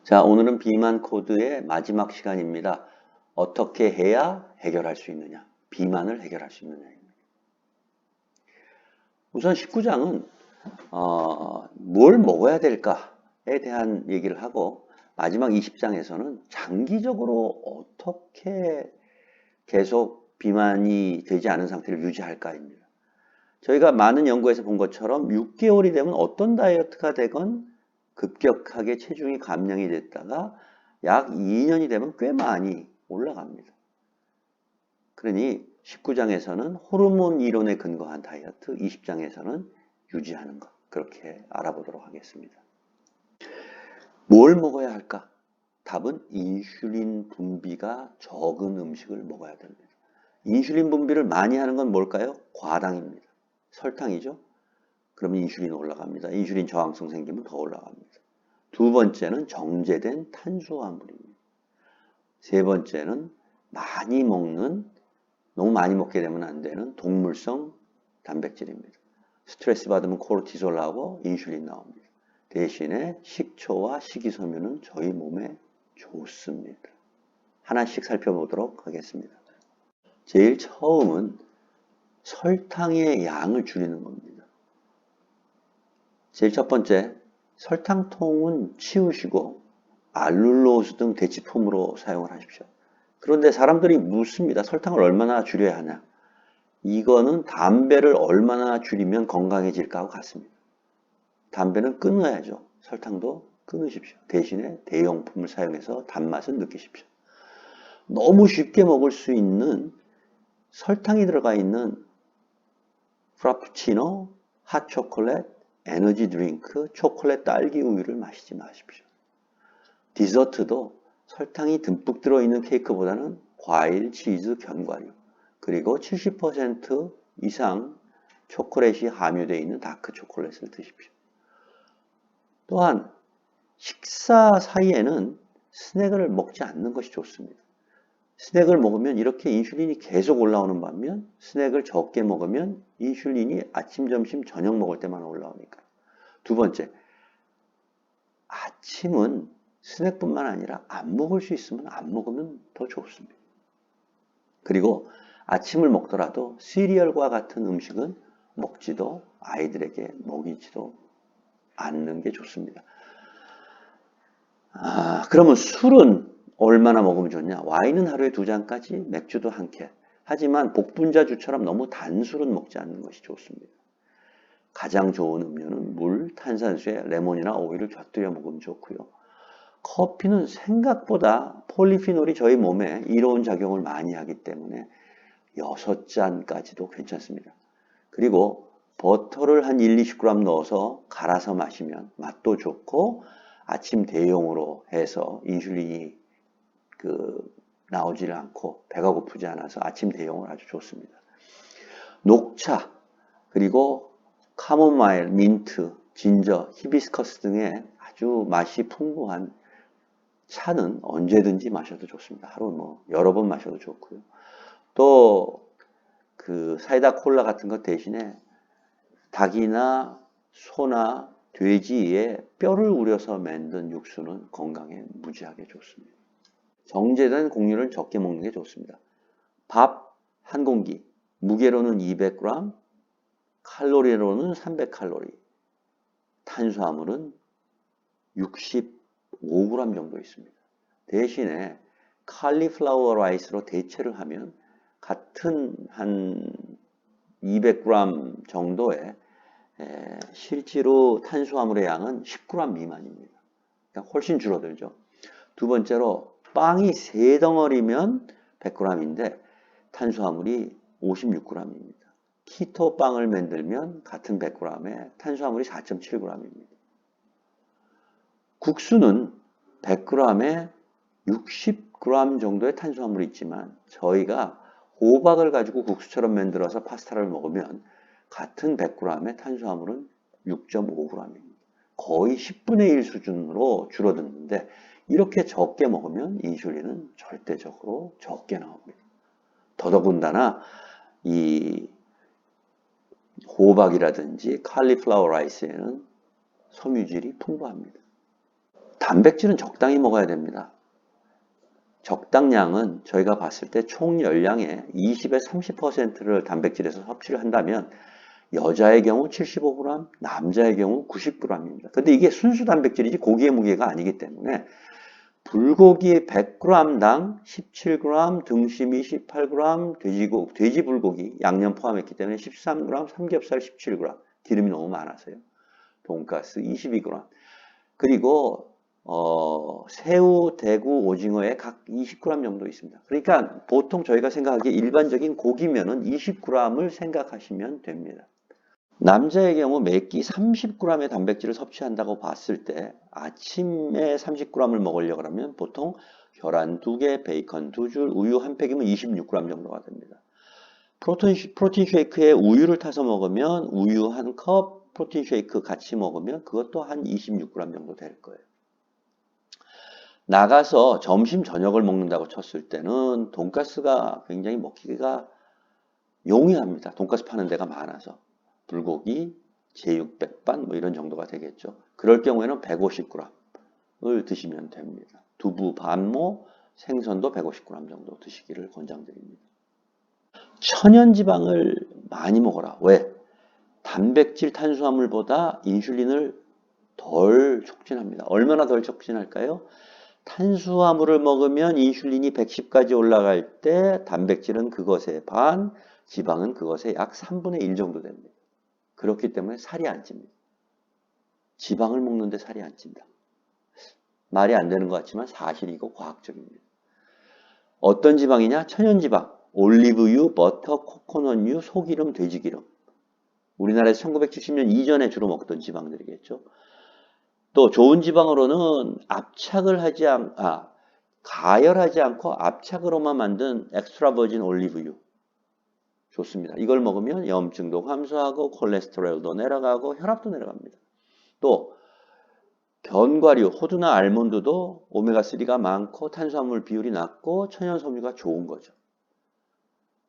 자, 오늘은 비만 코드의 마지막 시간입니다. 어떻게 해야 해결할 수 있느냐? 비만을 해결할 수 있느냐입니다. 우선 19장은 뭘 먹어야 될까에 대한 얘기를 하고, 마지막 20장에서는 장기적으로 어떻게 계속 비만이 되지 않은 상태를 유지할까입니다. 저희가 많은 연구에서 본 것처럼 6개월이 되면 어떤 다이어트가 되건 급격하게 체중이 감량이 됐다가 약 2년이 되면 꽤 많이 올라갑니다. 그러니 19장에서는 호르몬 이론에 근거한 다이어트, 20장에서는 유지하는 것, 그렇게 알아보도록 하겠습니다. 뭘 먹어야 할까? 답은 인슐린 분비가 적은 음식을 먹어야 됩니다. 인슐린 분비를 많이 하는 건 뭘까요? 과당입니다. 설탕이죠. 그러면 인슐린 올라갑니다. 인슐린 저항성 생기면 더 올라갑니다. 두 번째는 정제된 탄수화물입니다. 세 번째는 너무 많이 먹게 되면 안 되는 동물성 단백질입니다. 스트레스 받으면 코르티솔 나오고 인슐린 나옵니다. 대신에 식초와 식이섬유는 저희 몸에 좋습니다. 하나씩 살펴보도록 하겠습니다. 제일 처음은 설탕의 양을 줄이는 겁니다. 제일 첫 번째, 설탕통은 치우시고 알룰로스 등 대치품으로 사용을 하십시오. 그런데 사람들이 묻습니다. 설탕을 얼마나 줄여야 하냐? 이거는 담배를 얼마나 줄이면 건강해질까 하고 같습니다. 담배는 끊어야죠. 설탕도 끊으십시오. 대신에 대용품을 사용해서 단맛을 느끼십시오. 너무 쉽게 먹을 수 있는 설탕이 들어가 있는 프라푸치노, 핫초콜릿, 에너지 드링크, 초콜릿 딸기 우유를 마시지 마십시오. 디저트도 설탕이 듬뿍 들어있는 케이크보다는 과일, 치즈, 견과류, 그리고 70% 이상 초콜릿이 함유되어 있는 다크 초콜릿을 드십시오. 또한 식사 사이에는 스낵을 먹지 않는 것이 좋습니다. 스낵을 먹으면 이렇게 인슐린이 계속 올라오는 반면 스낵을 적게 먹으면 인슐린이 아침, 점심, 저녁 먹을 때만 올라오니까. 두 번째, 아침은 스낵뿐만 아니라 안 먹을 수 있으면 안 먹으면 더 좋습니다. 그리고 아침을 먹더라도 시리얼과 같은 음식은 먹지도 아이들에게 먹이지도 않는 게 좋습니다. 그러면 술은 얼마나 먹으면 좋냐? 와인은 하루에 2잔까지, 맥주도 1캔. 하지만 복분자주처럼 너무 단 술은 먹지 않는 것이 좋습니다. 가장 좋은 음료는 물, 탄산수에 레몬이나 오일을 곁들여 먹으면 좋고요. 커피는 생각보다 폴리피놀이 저희 몸에 이로운 작용을 많이 하기 때문에 6잔까지도 괜찮습니다. 그리고 버터를 한 1-20g 넣어서 갈아서 마시면 맛도 좋고 아침 대용으로 해서 인슐린이 나오지를 않고 배가 고프지 않아서 아침 대용은 아주 좋습니다. 녹차, 그리고 카모마일, 민트, 진저, 히비스커스 등의 아주 맛이 풍부한 차는 언제든지 마셔도 좋습니다. 하루 여러 번 마셔도 좋고요. 또 사이다 콜라 같은 것 대신에 닭이나 소나 돼지의 뼈를 우려서 만든 육수는 건강에 무지하게 좋습니다. 정제된 곡류를 적게 먹는 게 좋습니다. 밥 한 공기, 무게로는 200g, 칼로리로는 300칼로리, 탄수화물은 65g 정도 있습니다. 대신에 칼리플라워 라이스로 대체를 하면 같은 한 200g 정도의 실제로 탄수화물의 양은 10g 미만입니다. 그러니까 훨씬 줄어들죠. 두 번째로 빵이 3덩어리면 100g인데 탄수화물이 56g입니다. 키토 빵을 만들면 같은 100g에 탄수화물이 4.7g입니다. 국수는 100g에 60g 정도의 탄수화물이 있지만 저희가 호박을 가지고 국수처럼 만들어서 파스타를 먹으면 같은 100g의 탄수화물은 6.5g입니다. 거의 10분의 1 수준으로 줄어드는데 이렇게 적게 먹으면 인슐린은 절대적으로 적게 나옵니다. 더더군다나 이 호박이라든지 칼리플라워 라이스에는 섬유질이 풍부합니다. 단백질은 적당히 먹어야 됩니다. 적당량은 저희가 봤을 때 총 열량의 20에서 30%를 단백질에서 섭취를 한다면 여자의 경우 75g, 남자의 경우 90g입니다. 근데 이게 순수 단백질이지 고기의 무게가 아니기 때문에 불고기 100g당 17g, 등심이 18g, 돼지 불고기 양념 포함했기 때문에 13g, 삼겹살 17g, 기름이 너무 많아서요. 돈가스 22g, 그리고 새우, 대구, 오징어에 각 20g 정도 있습니다. 그러니까 보통 저희가 생각하기에 일반적인 고기면은 20g을 생각하시면 됩니다. 남자의 경우 매끼 30g의 단백질을 섭취한다고 봤을 때 아침에 30g을 먹으려고 하면 보통 계란 2개, 베이컨 2줄, 우유 1팩이면 26g 정도가 됩니다. 프로틴 쉐이크에 우유를 타서 먹으면 우유 1컵, 프로틴 쉐이크 같이 먹으면 그것도 한 26g 정도 될 거예요. 나가서 점심, 저녁을 먹는다고 쳤을 때는 돈가스가 굉장히 먹기가 용이합니다. 돈가스 파는 데가 많아서. 불고기, 제육, 백반 뭐 이런 정도가 되겠죠. 그럴 경우에는 150g을 드시면 됩니다. 두부, 반모, 생선도 150g 정도 드시기를 권장드립니다. 천연지방을 많이 먹어라. 왜? 단백질, 탄수화물보다 인슐린을 덜 촉진합니다. 얼마나 덜 촉진할까요? 탄수화물을 먹으면 인슐린이 110까지 올라갈 때 단백질은 그것의 반, 지방은 그것의 약 3분의 1 정도 됩니다. 그렇기 때문에 살이 안 찝니다. 지방을 먹는데 살이 안 찐다. 말이 안 되는 것 같지만 사실이고 과학적입니다. 어떤 지방이냐? 천연지방, 올리브유, 버터, 코코넛유, 소기름, 돼지기름. 우리나라에서 1970년 이전에 주로 먹던 지방들이겠죠. 또 좋은 지방으로는 가열하지 않고 압착으로만 만든 엑스트라 버진 올리브유. 좋습니다. 이걸 먹으면 염증도 감소하고 콜레스테롤도 내려가고 혈압도 내려갑니다. 또 견과류, 호두나 알몬드도 오메가3가 많고 탄수화물 비율이 낮고 천연섬유가 좋은 거죠.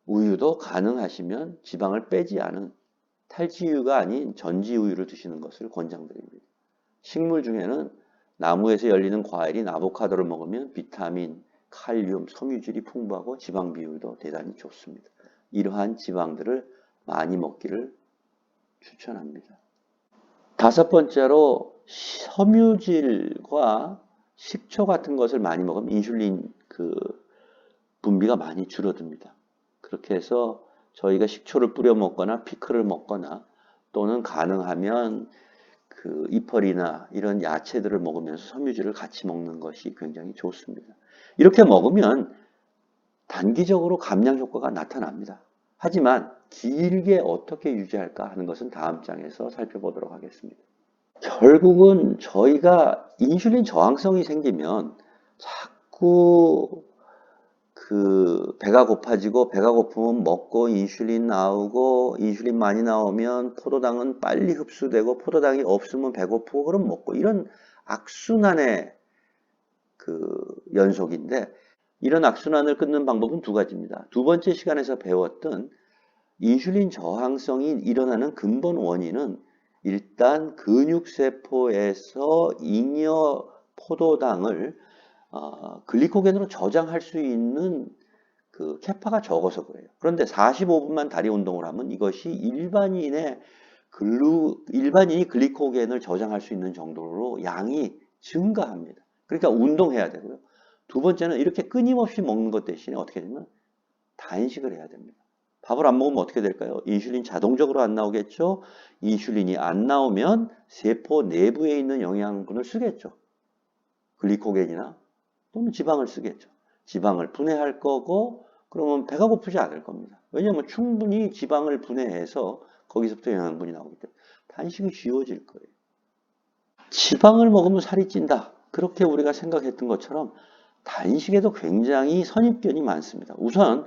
우유도 가능하시면 지방을 빼지 않은 탈지우유가 아닌 전지우유를 드시는 것을 권장드립니다. 식물 중에는 나무에서 열리는 과일인 아보카도를 먹으면 비타민, 칼륨, 섬유질이 풍부하고 지방 비율도 대단히 좋습니다. 이러한 지방들을 많이 먹기를 추천합니다. 다섯 번째로 섬유질과 식초 같은 것을 많이 먹으면 인슐린 분비가 많이 줄어듭니다. 그렇게 해서 저희가 식초를 뿌려 먹거나 피클을 먹거나 또는 가능하면 이펄이나 이런 야채들을 먹으면서 섬유질을 같이 먹는 것이 굉장히 좋습니다. 이렇게 먹으면 단기적으로 감량 효과가 나타납니다. 하지만 길게 어떻게 유지할까 하는 것은 다음 장에서 살펴보도록 하겠습니다. 결국은 저희가 인슐린 저항성이 생기면 자꾸 배가 고파지고 배가 고프면 먹고 인슐린 나오고 인슐린 많이 나오면 포도당은 빨리 흡수되고 포도당이 없으면 배고프고 그럼 먹고 이런 악순환의 연속인데 이런 악순환을 끊는 방법은 두 가지입니다. 두 번째 시간에서 배웠던 인슐린 저항성이 일어나는 근본 원인은 일단 근육세포에서 잉여 포도당을 글리코겐으로 저장할 수 있는 캐파가 적어서 그래요. 그런데 45분만 다리 운동을 하면 이것이 일반인이 글리코겐을 저장할 수 있는 정도로 양이 증가합니다. 그러니까 운동해야 되고요. 두 번째는 이렇게 끊임없이 먹는 것 대신에 어떻게 되면 단식을 해야 됩니다. 밥을 안 먹으면 어떻게 될까요? 인슐린 자동적으로 안 나오겠죠? 인슐린이 안 나오면 세포 내부에 있는 영양분을 쓰겠죠. 글리코겐이나 또는 지방을 쓰겠죠. 지방을 분해할 거고 그러면 배가 고프지 않을 겁니다. 왜냐하면 충분히 지방을 분해해서 거기서부터 영양분이 나오기 때문에 단식이 쉬워질 거예요. 지방을 먹으면 살이 찐다. 그렇게 우리가 생각했던 것처럼 단식에도 굉장히 선입견이 많습니다. 우선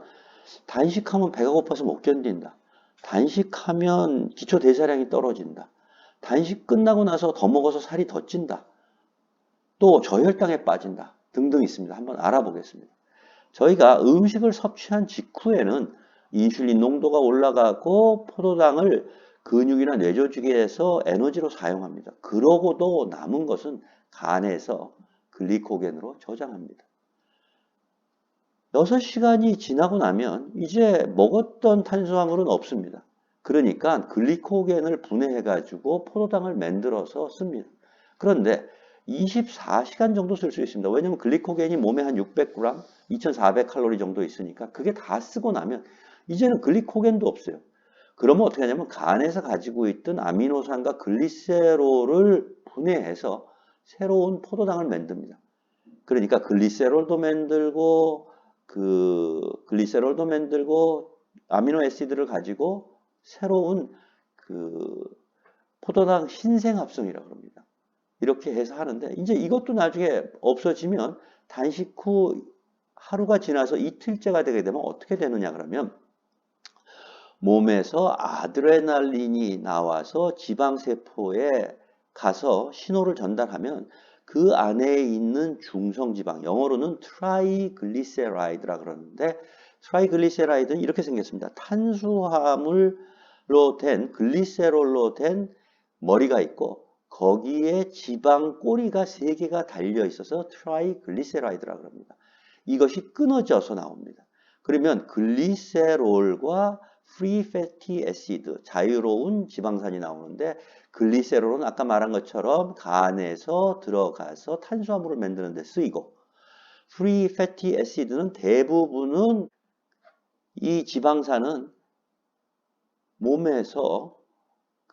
단식하면 배가 고파서 못 견딘다. 단식하면 기초대사량이 떨어진다. 단식 끝나고 나서 더 먹어서 살이 더 찐다. 또 저혈당에 빠진다. 등등 있습니다. 한번 알아보겠습니다. 저희가 음식을 섭취한 직후에는 인슐린 농도가 올라가고 포도당을 근육이나 뇌조직에서 에너지로 사용합니다. 그러고도 남은 것은 간에서 글리코겐으로 저장합니다. 6시간이 지나고 나면 이제 먹었던 탄수화물은 없습니다. 그러니까 글리코겐을 분해해가지고 포도당을 만들어서 씁니다. 그런데 24시간 정도 쓸 수 있습니다. 왜냐하면 글리코겐이 몸에 한 600g, 2400칼로리 정도 있으니까 그게 다 쓰고 나면 이제는 글리코겐도 없어요. 그러면 어떻게 하냐면 간에서 가지고 있던 아미노산과 글리세롤을 분해해서 새로운 포도당을 만듭니다. 그러니까 글리세롤도 만들고 아미노 애시드를 가지고 새로운 그 포도당 신생합성이라고 합니다. 이렇게 해서 하는데 이제 이것도 나중에 없어지면 단식 후 하루가 지나서 이틀째가 되게 되면 어떻게 되느냐 그러면 몸에서 아드레날린이 나와서 지방세포에 가서 신호를 전달하면 그 안에 있는 중성지방, 영어로는 트라이글리세라이드라 그러는데 트라이글리세라이드는 이렇게 생겼습니다. 탄수화물로 된 글리세롤로 된 머리가 있고 거기에 지방 꼬리가 3개가 달려 있어서 트라이글리세라이드라 그럽니다. 이것이 끊어져서 나옵니다. 그러면 글리세롤과 free fatty acid, 자유로운 지방산이 나오는데 글리세롤은 아까 말한 것처럼 간에서 들어가서 탄수화물을 만드는 데 쓰이고 free fatty acid는 대부분은 이 지방산은 몸에서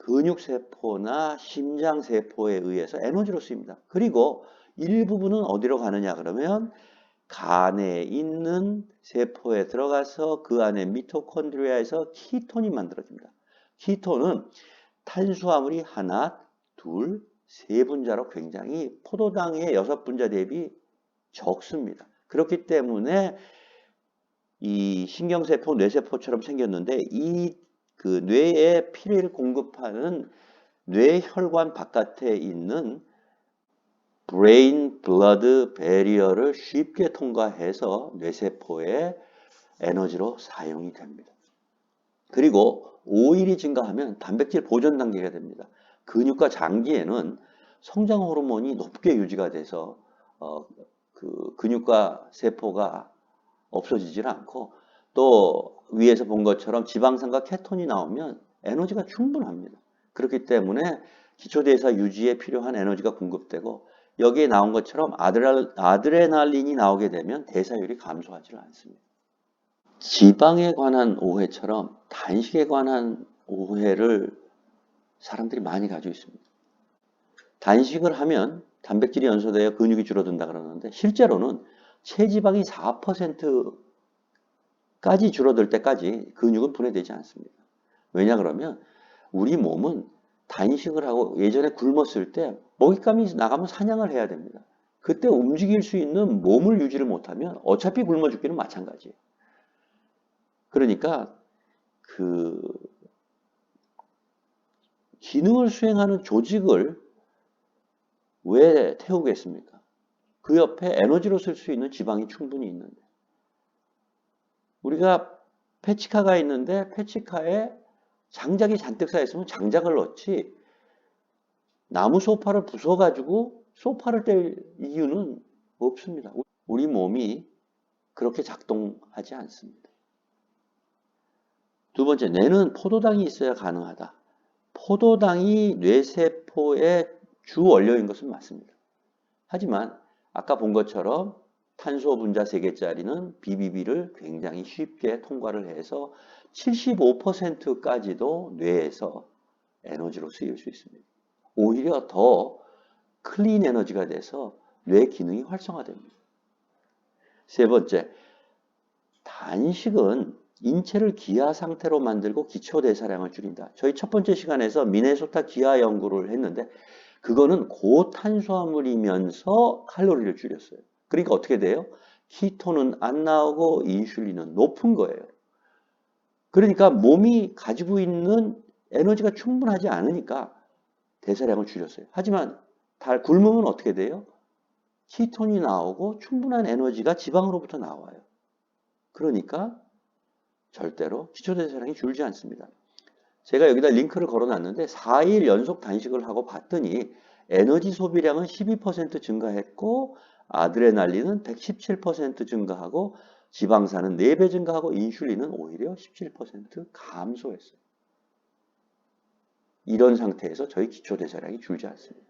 근육세포나 심장세포에 의해서 에너지로 쓰입니다. 그리고 일부분은 어디로 가느냐 그러면 간에 있는 세포에 들어가서 그 안에 미토콘드리아에서 키톤이 만들어집니다. 키톤은 탄수화물이 하나, 둘, 세 분자로 굉장히 포도당의 6분자 대비 적습니다. 그렇기 때문에 이 신경세포, 뇌세포처럼 생겼는데 이 그 뇌에 피를 공급하는 뇌혈관 바깥에 있는 브레인 블러드 배리어를 쉽게 통과해서 뇌세포의 에너지로 사용이 됩니다. 그리고 오일이 증가하면 단백질 보존 단계가 됩니다. 근육과 장기에는 성장 호르몬이 높게 유지가 돼서 그 근육과 세포가 없어지질 않고 또 위에서 본 것처럼 지방산과 케톤이 나오면 에너지가 충분합니다. 그렇기 때문에 기초대사 유지에 필요한 에너지가 공급되고 여기에 나온 것처럼 아드레날린이 나오게 되면 대사율이 감소하지 않습니다. 지방에 관한 오해처럼 단식에 관한 오해를 사람들이 많이 가지고 있습니다. 단식을 하면 단백질이 연소되어 근육이 줄어든다 그러는데 실제로는 체지방이 4%까지 줄어들 때까지 근육은 분해되지 않습니다. 왜냐 그러면 우리 몸은 단식을 하고 예전에 굶었을 때 먹잇감이 나가면 사냥을 해야 됩니다. 그때 움직일 수 있는 몸을 유지를 못하면 어차피 굶어 죽기는 마찬가지예요. 그러니까 그 기능을 수행하는 조직을 왜 태우겠습니까? 그 옆에 에너지로 쓸 수 있는 지방이 충분히 있는데 우리가 페치카가 있는데 페치카에 장작이 잔뜩 쌓여있으면 장작을 넣지 나무 소파를 부숴가지고 소파를 뗄 이유는 없습니다. 우리 몸이 그렇게 작동하지 않습니다. 두 번째, 뇌는 포도당이 있어야 가능하다. 포도당이 뇌세포의 주 원료인 것은 맞습니다. 하지만 아까 본 것처럼 탄소 분자 3개짜리는 BBB를 굉장히 쉽게 통과를 해서 75%까지도 뇌에서 에너지로 쓰일 수 있습니다. 오히려 더 클린 에너지가 돼서 뇌 기능이 활성화됩니다. 세 번째, 단식은 인체를 기아 상태로 만들고 기초 대사량을 줄인다. 저희 첫 번째 시간에서 미네소타 기아 연구를 했는데 그거는 고탄수화물이면서 칼로리를 줄였어요. 그러니까 어떻게 돼요? 키톤은 안 나오고 인슐린은 높은 거예요. 그러니까 몸이 가지고 있는 에너지가 충분하지 않으니까 대사량을 줄였어요. 하지만 굶으면 어떻게 돼요? 키톤이 나오고 충분한 에너지가 지방으로부터 나와요. 그러니까 절대로 기초대사량이 줄지 않습니다. 제가 여기다 링크를 걸어놨는데 4일 연속 단식을 하고 봤더니 에너지 소비량은 12% 증가했고 아드레날린은 117% 증가하고 지방산은 4배 증가하고 인슐린은 오히려 17% 감소했어요. 이런 상태에서 저희 기초대사량이 줄지 않습니다.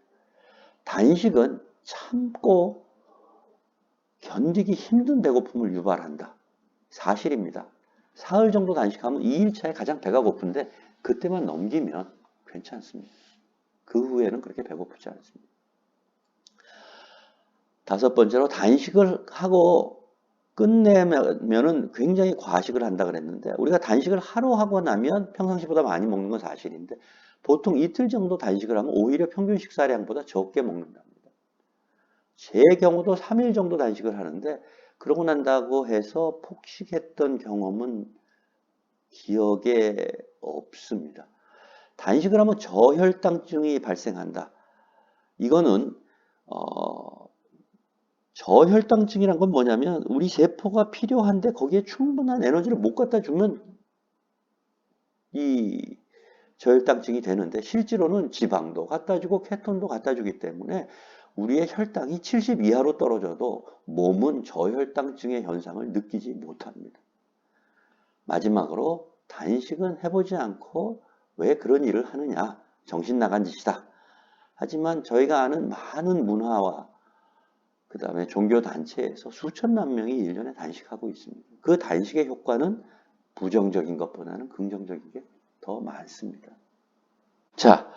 단식은 참고 견디기 힘든 배고픔을 유발한다. 사실입니다. 사흘 정도 단식하면 2일차에 가장 배가 고픈데 그때만 넘기면 괜찮습니다. 그 후에는 그렇게 배고프지 않습니다. 5번째로 단식을 하고 끝내면은 굉장히 과식을 한다 그랬는데 우리가 단식을 하루 하고 나면 평상시보다 많이 먹는 건 사실인데 보통 이틀 정도 단식을 하면 오히려 평균 식사량보다 적게 먹는답니다. 제 경우도 3일 정도 단식을 하는데 그러고 난다고 해서 폭식했던 경험은 기억에 없습니다. 단식을 하면 저혈당증이 발생한다. 이거는 저혈당증이란 건 뭐냐면 우리 세포가 필요한데 거기에 충분한 에너지를 못 갖다 주면 이 저혈당증이 되는데 실제로는 지방도 갖다 주고 케톤도 갖다 주기 때문에 우리의 혈당이 70 이하로 떨어져도 몸은 저혈당증의 현상을 느끼지 못합니다. 마지막으로 단식은 해보지 않고 왜 그런 일을 하느냐? 정신 나간 짓이다. 하지만 저희가 아는 많은 문화와 그 다음에 종교단체에서 수천만 명이 1년에 단식하고 있습니다. 그 단식의 효과는 부정적인 것보다는 긍정적인 게 더 많습니다. 자,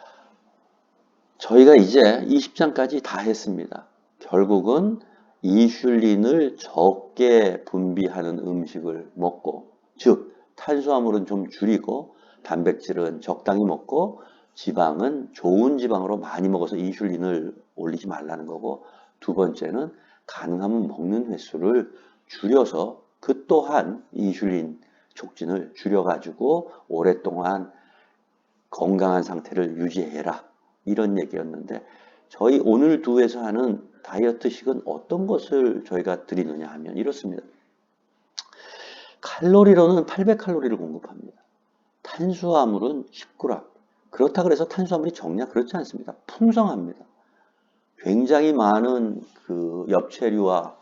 저희가 이제 20장까지 다 했습니다. 결국은 인슐린을 적게 분비하는 음식을 먹고, 즉 탄수화물은 좀 줄이고 단백질은 적당히 먹고 지방은 좋은 지방으로 많이 먹어서 인슐린을 올리지 말라는 거고, 두 번째는 가능하면 먹는 횟수를 줄여서 그 또한 인슐린 촉진을 줄여가지고 오랫동안 건강한 상태를 유지해라. 이런 얘기였는데 저희 오늘 두에서 하는 다이어트식은 어떤 것을 저희가 드리느냐 하면 이렇습니다. 칼로리로는 800칼로리를 공급합니다. 탄수화물은 10g. 그렇다 그래서 탄수화물이 적냐? 그렇지 않습니다. 풍성합니다. 굉장히 많은 그 엽채류와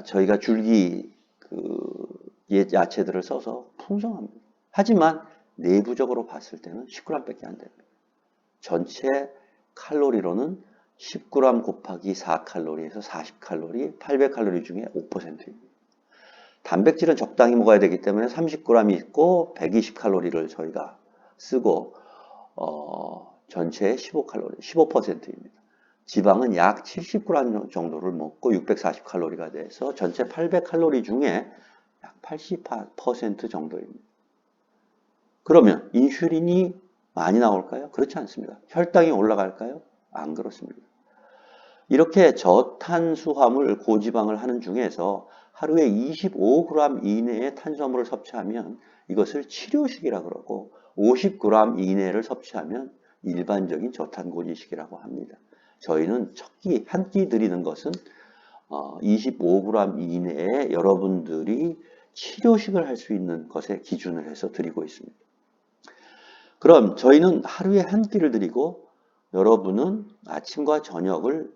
저희가 줄기 야채들을 써서 풍성합니다. 하지만 내부적으로 봤을 때는 10g밖에 안 됩니다. 전체 칼로리로는 10g 곱하기 4칼로리에서 40칼로리, 800칼로리 중에 5%입니다. 단백질은 적당히 먹어야 되기 때문에 30g이 있고 120칼로리를 저희가 쓰고 전체의 15칼로리, 15%입니다. 지방은 약 70g 정도를 먹고 640칼로리가 돼서 전체 800칼로리 중에 약 80% 정도입니다. 그러면 인슐린이 많이 나올까요? 그렇지 않습니다. 혈당이 올라갈까요? 안 그렇습니다. 이렇게 저탄수화물 고지방을 하는 중에서 하루에 25g 이내의 탄수화물을 섭취하면 이것을 치료식이라 그러고 50g 이내를 섭취하면 일반적인 저탄고지식이라고 합니다. 저희는 한 끼 드리는 것은 25g 이내에 여러분들이 치료식을 할 수 있는 것에 기준을 해서 드리고 있습니다. 그럼 저희는 하루에 한 끼를 드리고 여러분은 아침과 저녁을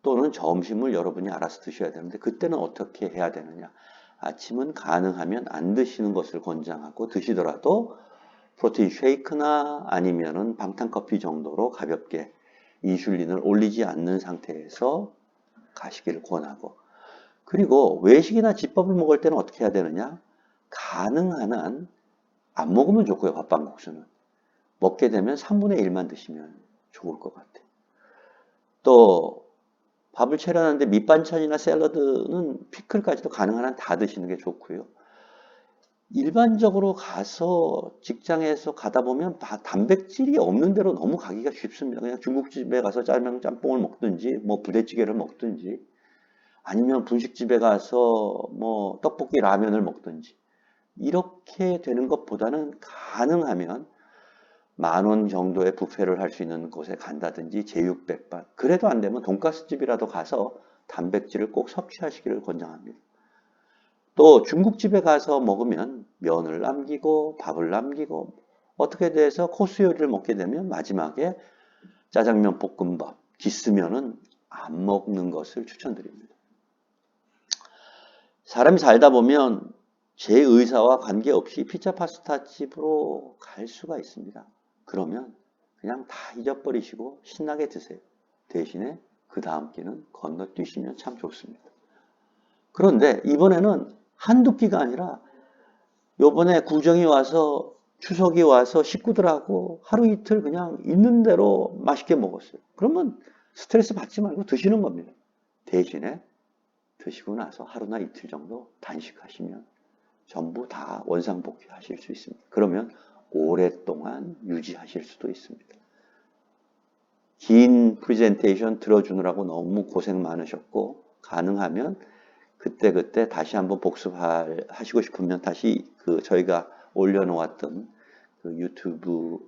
또는 점심을 여러분이 알아서 드셔야 되는데 그때는 어떻게 해야 되느냐? 아침은 가능하면 안 드시는 것을 권장하고 드시더라도 프로테인 쉐이크나 아니면은 방탄커피 정도로 가볍게 인슐린을 올리지 않는 상태에서 가시기를 권하고 그리고 외식이나 집밥을 먹을 때는 어떻게 해야 되느냐? 가능한 한 안 먹으면 좋고요. 밥방국수는. 먹게 되면 3분의 1만 드시면 좋을 것 같아요. 또 밥을 차려놨는데 밑반찬이나 샐러드는 피클까지도 가능한 한 다 드시는 게 좋고요. 일반적으로 가서 직장에서 가다 보면 단백질이 없는 데로 너무 가기가 쉽습니다. 그냥 중국집에 가서 짜장 짬뽕을 먹든지 뭐 부대찌개를 먹든지 아니면 분식집에 가서 뭐 떡볶이 라면을 먹든지 이렇게 되는 것보다는 가능하면 10,000원 정도의 뷔페를 할 수 있는 곳에 간다든지 제육백반 그래도 안 되면 돈가스집이라도 가서 단백질을 꼭 섭취하시기를 권장합니다. 또 중국집에 가서 먹으면 면을 남기고 밥을 남기고 어떻게 돼서 코스 요리를 먹게 되면 마지막에 짜장면, 볶음밥, 기스면은 안 먹는 것을 추천드립니다. 사람이 살다 보면 제 의사와 관계없이 피자 파스타 집으로 갈 수가 있습니다. 그러면 그냥 다 잊어버리시고 신나게 드세요. 대신에 그 다음 끼는 건너뛰시면 참 좋습니다. 그런데 이번에는 한두 끼가 아니라 요번에 구정이 와서 추석이 와서 식구들하고 하루 이틀 그냥 있는 대로 맛있게 먹었어요. 그러면 스트레스 받지 말고 드시는 겁니다. 대신에 드시고 나서 하루나 이틀 정도 단식하시면 전부 다 원상복귀 하실 수 있습니다. 그러면 오랫동안 유지하실 수도 있습니다. 긴 프레젠테이션 들어주느라고 너무 고생 많으셨고, 가능하면 그때그때 다시 한번 복습하시고 싶으면 다시 저희가 올려놓았던 그 유튜브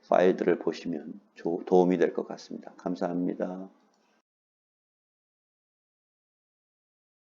파일들을 보시면 도움이 될 것 같습니다. 감사합니다.